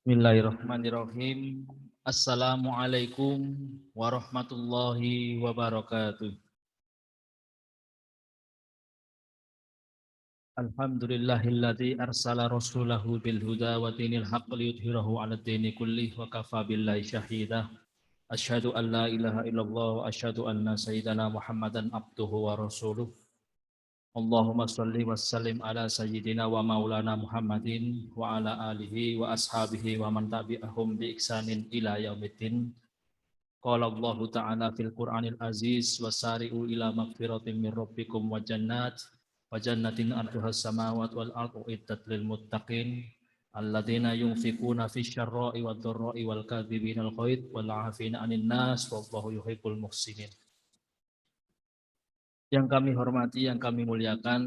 Bismillahirrahmanirrahim. Assalamualaikum warahmatullahi wabarakatuh. Alhamdulillahilladzi arsala rasulahu bil huda wa dinil haqq liyudhhirahu 'alad dini kullih wa kafa billahi syahida. Asyhadu an la ilaha illallah wa asyhadu anna sayyidana Muhammadan abduhu wa rasuluh. Allahumma shalli wa sallim ala sayyidina wa maulana Muhammadin wa ala alihi wa ashabihi wa man tabi'ahum bi ihsanin ila yaumiddin. Qala Allah Ta'ala fil Qur'anil Aziz wasari'u ila magfiratin min rabbikum wa jannatin arduhas samawati wal ardu uiddat lil muttaqin alladzina yunfikuna fis syarra'i wad dharra'i wal kadhibinal ghaidz wal 'afina 'anil nas wallahu yuhibbul muhsinin. Yang kami hormati, yang kami muliakan,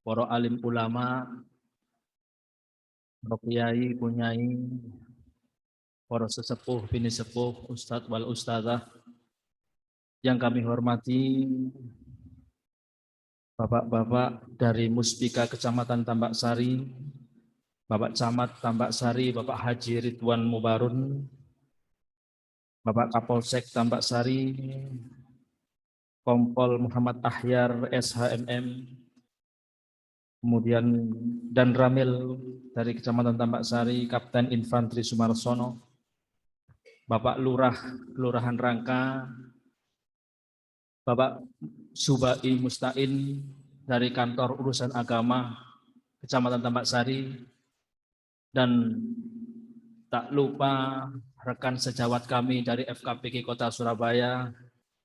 para alim ulama, para kiai, punyai, para sesepuh, bini sepuh, ustadz wal ustadzah, yang kami hormati, bapak-bapak dari Muspika Kecamatan Tambak Sari, Bapak Camat Tambak Sari, Bapak Haji Ridwan Mubarun, Bapak Kapolsek Tambak Sari, Kompol Muhammad Ahyar SHMM, kemudian Dan Ramil dari Kecamatan Tambak Sari, Kapten Infanteri Sumarsono, Bapak Lurah Kelurahan Rangka, Bapak Subai Mustain dari Kantor Urusan Agama Kecamatan Tambak Sari, dan tak lupa rekan sejawat kami dari FKPG Kota Surabaya,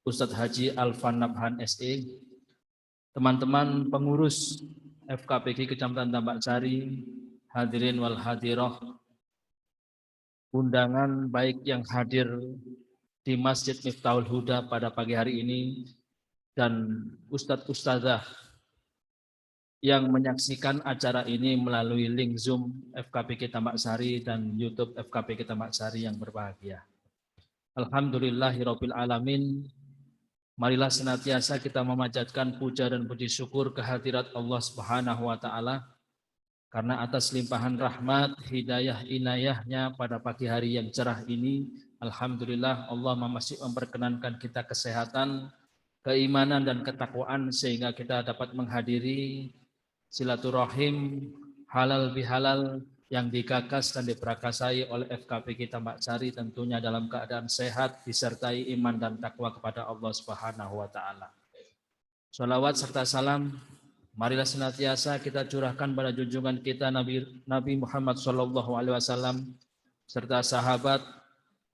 Ustadz Haji Alfan Nabhan SE, teman-teman pengurus FKPG Kecamatan Tambak Sari, hadirin wal hadiroh, undangan baik yang hadir di Masjid Miftahul Huda pada pagi hari ini dan Ustadz Ustadzah yang menyaksikan acara ini melalui link Zoom FKPG Tambak Sari dan YouTube FKPG Tambak Sari yang berbahagia. Alhamdulillahirabbil alamin. Marilah senantiasa kita memanjatkan puja dan puji syukur kehadirat Allah Subhanahu wa taala karena atas limpahan rahmat, hidayah, inayahnya pada pagi hari yang cerah ini, alhamdulillah Allah masih memperkenankan kita kesehatan, keimanan dan ketakwaan sehingga kita dapat menghadiri silaturahim halal bihalal yang digagas dan diperakasai oleh FKPG Tambak Sari, tentunya dalam keadaan sehat disertai iman dan takwa kepada Allah Subhanahu wa taala. Shalawat serta salam marilah senantiasa kita curahkan pada junjungan kita Nabi Muhammad SAW serta sahabat,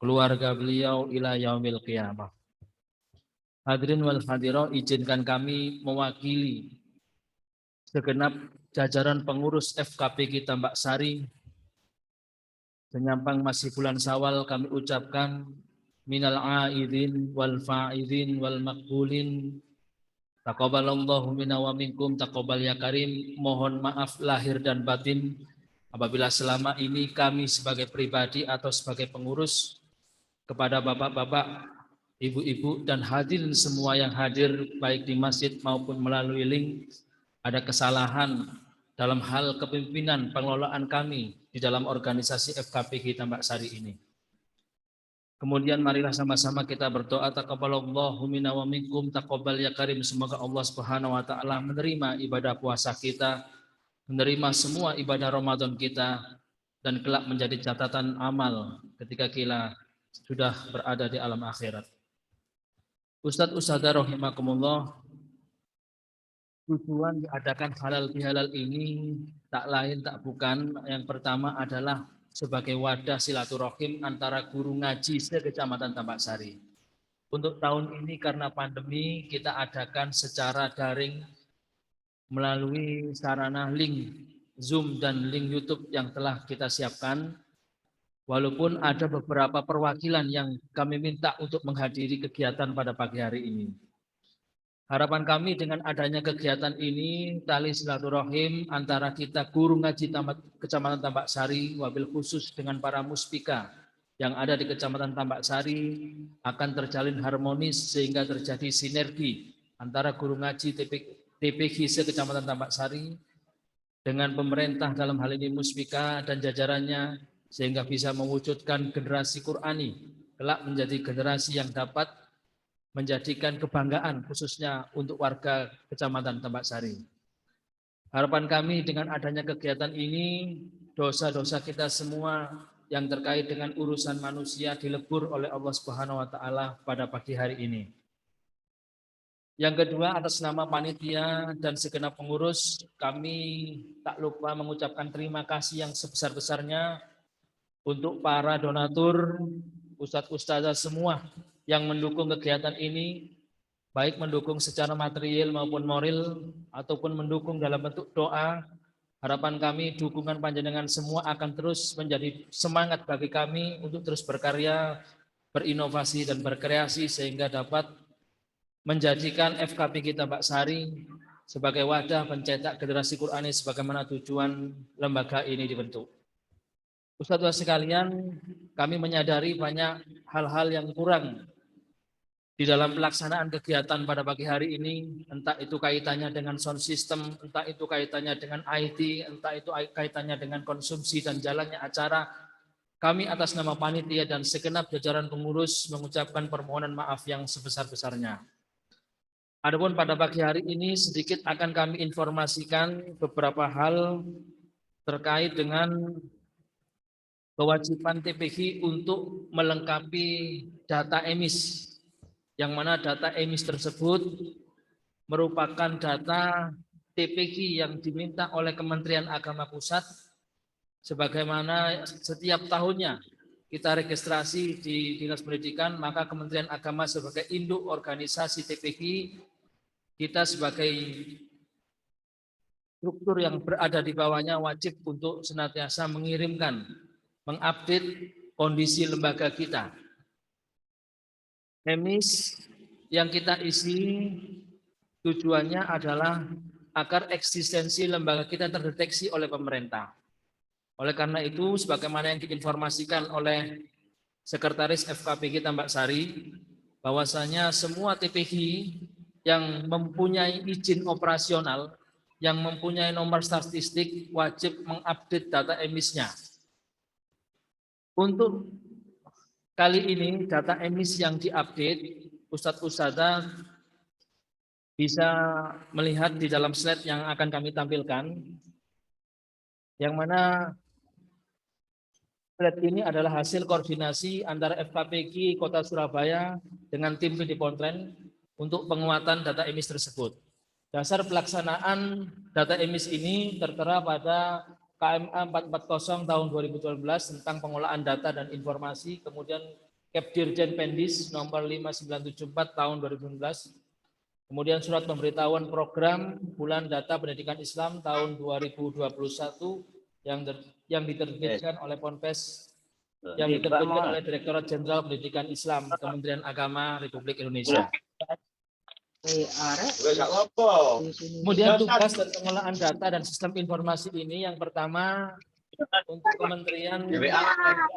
keluarga beliau ila yaumil qiyamah. Hadirin wal hadiroh, izinkan kami mewakili segenap jajaran pengurus FKPG Tambak Sari. Senyampang masih bulan Syawal, kami ucapkan minal aidin wal faidin wal makbulin. Taqabbalallahu minna wa minkum taqabbal ya karim. Mohon maaf lahir dan batin apabila selama ini kami sebagai pribadi atau sebagai pengurus kepada bapak-bapak, ibu-ibu dan hadirin semua yang hadir baik di masjid maupun melalui link ada kesalahan dalam hal kepemimpinan pengelolaan kami di dalam organisasi FKPG Tambak Sari ini. Kemudian marilah sama-sama kita berdoa, taqabbalallahu minna wa minkum taqabbal ya karim. Semoga Allah Subhanahu wa taala menerima ibadah puasa kita, menerima semua ibadah Ramadan kita, dan kelak menjadi catatan amal ketika kita sudah berada di alam akhirat. Ustadz Ustadzah rahimakumullah, tujuan diadakan halal bihalal ini tak lain tak bukan, yang pertama adalah sebagai wadah silaturahim antara guru ngaji se-Kecamatan Tambak Sari. Untuk tahun ini karena pandemi kita adakan secara daring melalui sarana link Zoom dan link YouTube yang telah kita siapkan. Walaupun ada beberapa perwakilan yang kami minta untuk menghadiri kegiatan pada pagi hari ini. Harapan kami dengan adanya kegiatan ini, tali silaturahim antara kita guru ngaji Kecamatan Tambak Sari, wabil khusus dengan para muspika yang ada di Kecamatan Tambak Sari akan terjalin harmonis sehingga terjadi sinergi antara guru ngaji TPG Kecamatan Tambak Sari dengan pemerintah dalam hal ini muspika dan jajarannya, sehingga bisa mewujudkan generasi Qur'ani kelak menjadi generasi yang dapat menjadikan kebanggaan khususnya untuk warga Kecamatan Tambak Sari. Harapan kami dengan adanya kegiatan ini, dosa-dosa kita semua yang terkait dengan urusan manusia dilebur oleh Allah Subhanahu wa taala pada pagi hari ini. Yang kedua, atas nama panitia dan segenap pengurus, kami tak lupa mengucapkan terima kasih yang sebesar-besarnya untuk para donatur, ustadz-ustadzah semua yang mendukung kegiatan ini, baik mendukung secara material maupun moral, ataupun mendukung dalam bentuk doa. Harapan kami dukungan panjenengan semua akan terus menjadi semangat bagi kami untuk terus berkarya, berinovasi dan berkreasi sehingga dapat menjadikan FKP kita Mbak Sari sebagai wadah pencetak generasi Qur'ani sebagaimana tujuan lembaga ini dibentuk. Ustadz sekalian, kami menyadari banyak hal-hal yang kurang di dalam pelaksanaan kegiatan pada pagi hari ini, entah itu kaitannya dengan sound system, entah itu kaitannya dengan IT, entah itu kaitannya dengan konsumsi dan jalannya acara. Kami atas nama panitia dan segenap jajaran pengurus mengucapkan permohonan maaf yang sebesar-besarnya. Adapun pada pagi hari ini sedikit akan kami informasikan beberapa hal terkait dengan kewajiban TPG untuk melengkapi data emis, yang mana data emis tersebut merupakan data TPG yang diminta oleh Kementerian Agama Pusat, sebagaimana setiap tahunnya kita registrasi di Dinas Pendidikan, maka Kementerian Agama sebagai induk organisasi TPG, kita sebagai struktur yang berada di bawahnya wajib untuk senantiasa mengirimkan, mengupdate kondisi lembaga kita. Emis yang kita isi tujuannya adalah agar eksistensi lembaga kita terdeteksi oleh pemerintah. Oleh karena itu, sebagaimana yang diinformasikan oleh Sekretaris FKP kita Mbak Sari, bahwasanya semua TPG yang mempunyai izin operasional, yang mempunyai nomor statistik wajib mengupdate data emisnya. Untuk kali ini data emis yang diupdate, Ustadz-Ustadzah bisa melihat di dalam slide yang akan kami tampilkan, yang mana slide ini adalah hasil koordinasi antara FKPG Kota Surabaya dengan tim PD Pontren untuk penguatan data emis tersebut. Dasar pelaksanaan data emis ini tertera pada KMA 440 tahun 2012 tentang pengolahan data dan informasi, kemudian Kepdirjen Pendis nomor 5974 tahun 2019, kemudian surat pemberitahuan program bulan data pendidikan Islam tahun 2021 yang diterbitkan oleh Ponpes, yang diterbitkan oleh Direktorat Jenderal Pendidikan Islam Kementerian Agama Republik Indonesia. Kemudian tugas dan pengolahan data dan sistem informasi ini yang pertama untuk kementerian yang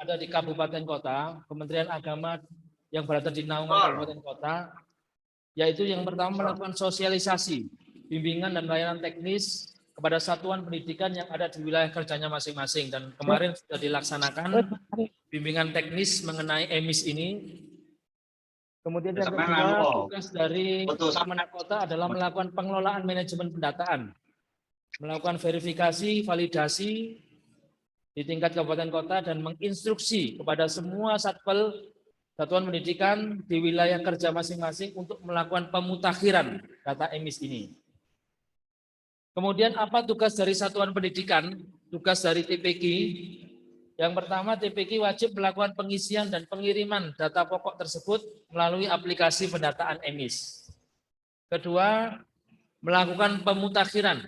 ada di kabupaten kota, Kementerian Agama yang berada di naungan kabupaten kota, yaitu yang pertama melakukan sosialisasi, bimbingan dan layanan teknis kepada satuan pendidikan yang ada di wilayah kerjanya masing-masing, dan kemarin sudah dilaksanakan bimbingan teknis mengenai emis ini. Kemudian yang kedua, tugas dari Kemenak Kota adalah melakukan pengelolaan manajemen pendataan, melakukan verifikasi, validasi di tingkat kabupaten kota, dan menginstruksi kepada semua satpel satuan pendidikan di wilayah kerja masing-masing untuk melakukan pemutakhiran data emis ini. Kemudian apa tugas dari satuan pendidikan? Tugas dari TPG. Yang pertama, TPG wajib melakukan pengisian dan pengiriman data pokok tersebut melalui aplikasi pendataan emis. Kedua, melakukan pemutakhiran.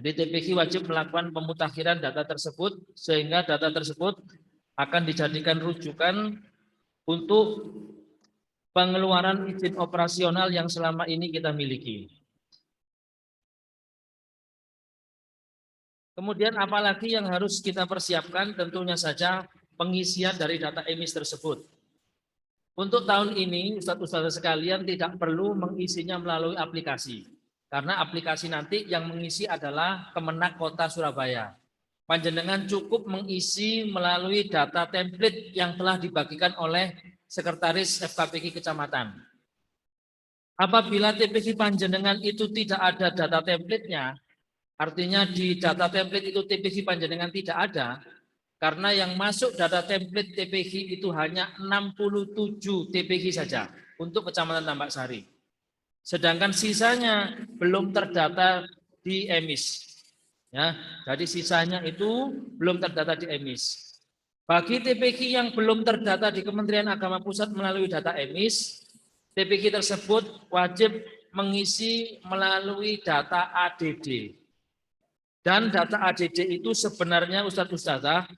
Jadi TPG wajib melakukan pemutakhiran data tersebut sehingga data tersebut akan dijadikan rujukan untuk pengeluaran izin operasional yang selama ini kita miliki. Kemudian apalagi yang harus kita persiapkan? Tentunya saja pengisian dari data emis tersebut. Untuk tahun ini, Ustadz-Ustadzah sekalian tidak perlu mengisinya melalui aplikasi. Karena aplikasi nanti yang mengisi adalah Kemenak Kota Surabaya. panjenengan cukup mengisi melalui data template yang telah dibagikan oleh Sekretaris FKPK Kecamatan. Apabila TPK panjenengan itu tidak ada data template-nya, artinya di data template itu TPK panjenengan tidak ada, karena yang masuk data template TPK itu hanya 67 TPK saja untuk Kecamatan Tambak Sari. Sedangkan sisanya belum terdata di EMIS. Ya, jadi sisanya itu belum terdata di EMIS. Bagi TPK yang belum terdata di Kementerian Agama Pusat melalui data EMIS, TPK tersebut wajib mengisi melalui data ADD. Dan data ADD itu sebenarnya Ustadz-Ustadzah,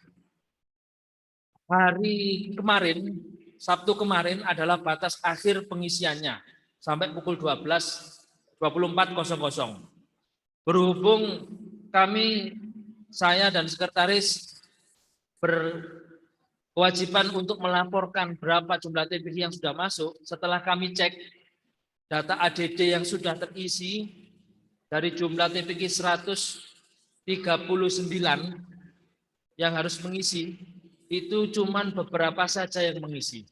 hari kemarin, Sabtu kemarin adalah batas akhir pengisiannya sampai pukul 12.24.00. Berhubung saya dan sekretaris berkewajiban untuk melaporkan berapa jumlah TPK yang sudah masuk, setelah kami cek data ADD yang sudah terisi dari jumlah TPK 139 yang harus mengisi, itu cuman beberapa saja yang mengisi.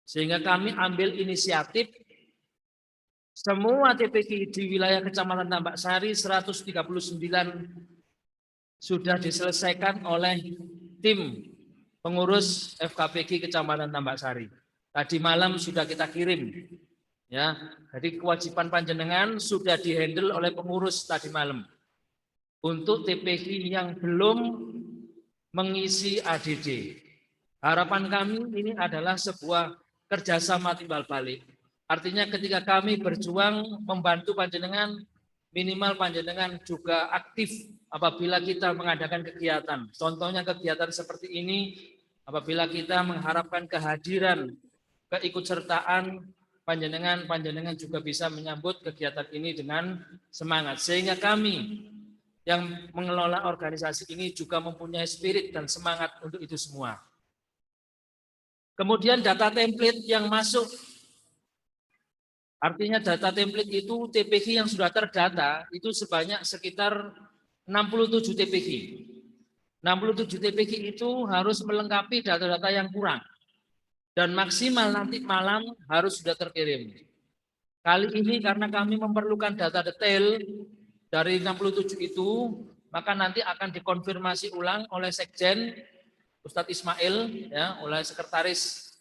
Sehingga kami ambil inisiatif semua TPK di wilayah Kecamatan Tambak Sari 139 sudah diselesaikan oleh tim pengurus FKPK Kecamatan Tambak Sari. Tadi malam sudah kita kirim. Ya, jadi kewajiban panjenengan sudah dihandle oleh pengurus tadi malam. Untuk TPK yang belum mengisi ADD. Harapan kami ini adalah sebuah kerjasama timbal balik. Artinya ketika kami berjuang membantu panjenengan, minimal panjenengan juga aktif apabila kita mengadakan kegiatan. Contohnya kegiatan seperti ini, apabila kita mengharapkan kehadiran, keikutsertaan panjenengan juga bisa menyambut kegiatan ini dengan semangat. Sehingga kami yang mengelola organisasi ini juga mempunyai spirit dan semangat untuk itu semua. Kemudian data template yang masuk, artinya data template itu TPK yang sudah terdata itu sebanyak sekitar 67 TPK. 67 TPK itu harus melengkapi data-data yang kurang. Dan maksimal nanti malam harus sudah terkirim. Kali ini karena kami memerlukan data detail dari 67 itu, maka nanti akan dikonfirmasi ulang oleh Sekjen Ustadz Ismail, ya, oleh Sekretaris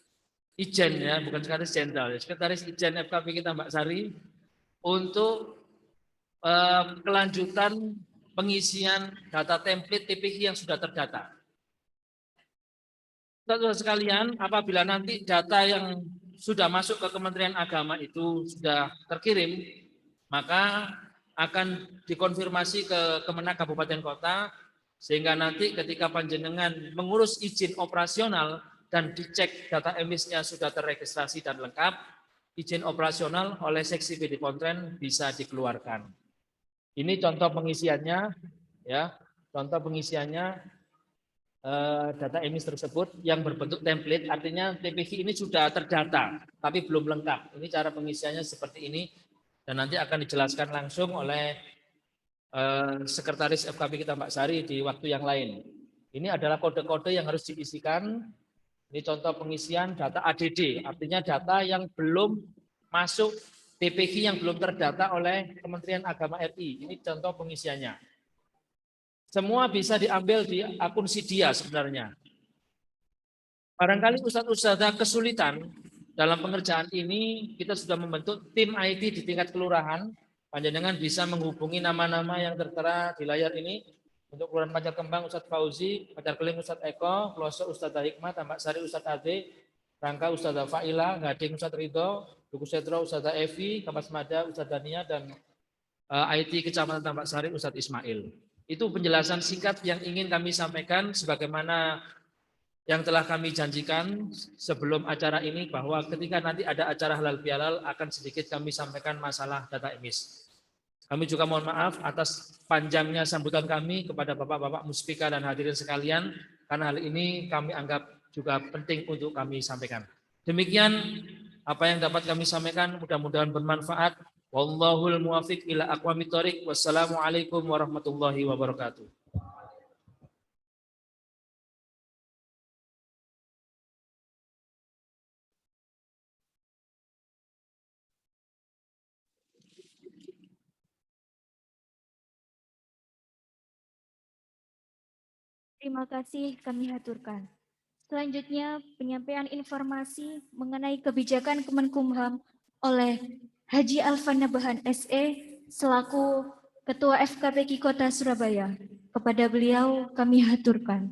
Ijen, ya, bukan Sekretaris Jenderal, Sekretaris Ijen FKPK Tambak Sari untuk kelanjutan pengisian data template TPK yang sudah terdata. Saudara sekalian, apabila nanti data yang sudah masuk ke Kementerian Agama itu sudah terkirim, maka akan dikonfirmasi ke Kemenak Kabupaten Kota, sehingga nanti ketika panjenengan mengurus izin operasional dan dicek data emisnya sudah terregistrasi dan lengkap, izin operasional oleh Seksi PD Pontren bisa dikeluarkan. Ini contoh pengisiannya, ya, contoh pengisiannya. Data emis tersebut yang berbentuk template, artinya TPK ini sudah terdata tapi belum lengkap. Ini cara pengisiannya seperti ini dan nanti akan dijelaskan langsung oleh Sekretaris FKPK Tambak Sari di waktu yang lain. Ini adalah kode-kode yang harus diisikan. Ini contoh pengisian data ADD, artinya data yang belum masuk TPK yang belum terdata oleh Kementerian Agama RI. Ini contoh pengisiannya. Semua bisa diambil di akun Sidia sebenarnya. Barangkali ustadz-ustadzah kesulitan dalam pengerjaan ini, kita sudah membentuk tim IT di tingkat kelurahan. Panjenengan bisa menghubungi nama-nama yang tertera di layar ini. Untuk Kelurahan Pancar Kembang Ustadz Fauzi, Pancar Keling Ustadz Eko, Pelosok Ustadzah Hikmah, Tambak Sari Ustadz Ade, Rangka Ustadzah Faila, Gading Ustadz Ridho, Duku Setro Ustadzah Evi, Kapas Mada Ustadz Dania, dan IT Kecamatan Tambak Sari Ustadz Ismail. Itu penjelasan singkat yang ingin kami sampaikan sebagaimana yang telah kami janjikan sebelum acara ini, bahwa ketika nanti ada acara halal bihalal akan sedikit kami sampaikan masalah data emis. Kami juga mohon maaf atas panjangnya sambutan kami kepada Bapak-Bapak Muspika dan hadirin sekalian, karena hal ini kami anggap juga penting untuk kami sampaikan. Demikian apa yang dapat kami sampaikan, mudah-mudahan bermanfaat. Wallahul muwafiq ila aqwamit thoriq. Wassalamualaikum warahmatullahi wabarakatuh. Terima kasih kami haturkan. Selanjutnya, penyampaian informasi mengenai kebijakan Kemenkumham oleh Haji Alvan Nabahan SE selaku Ketua FKPK Kota Surabaya. Kepada beliau kami haturkan.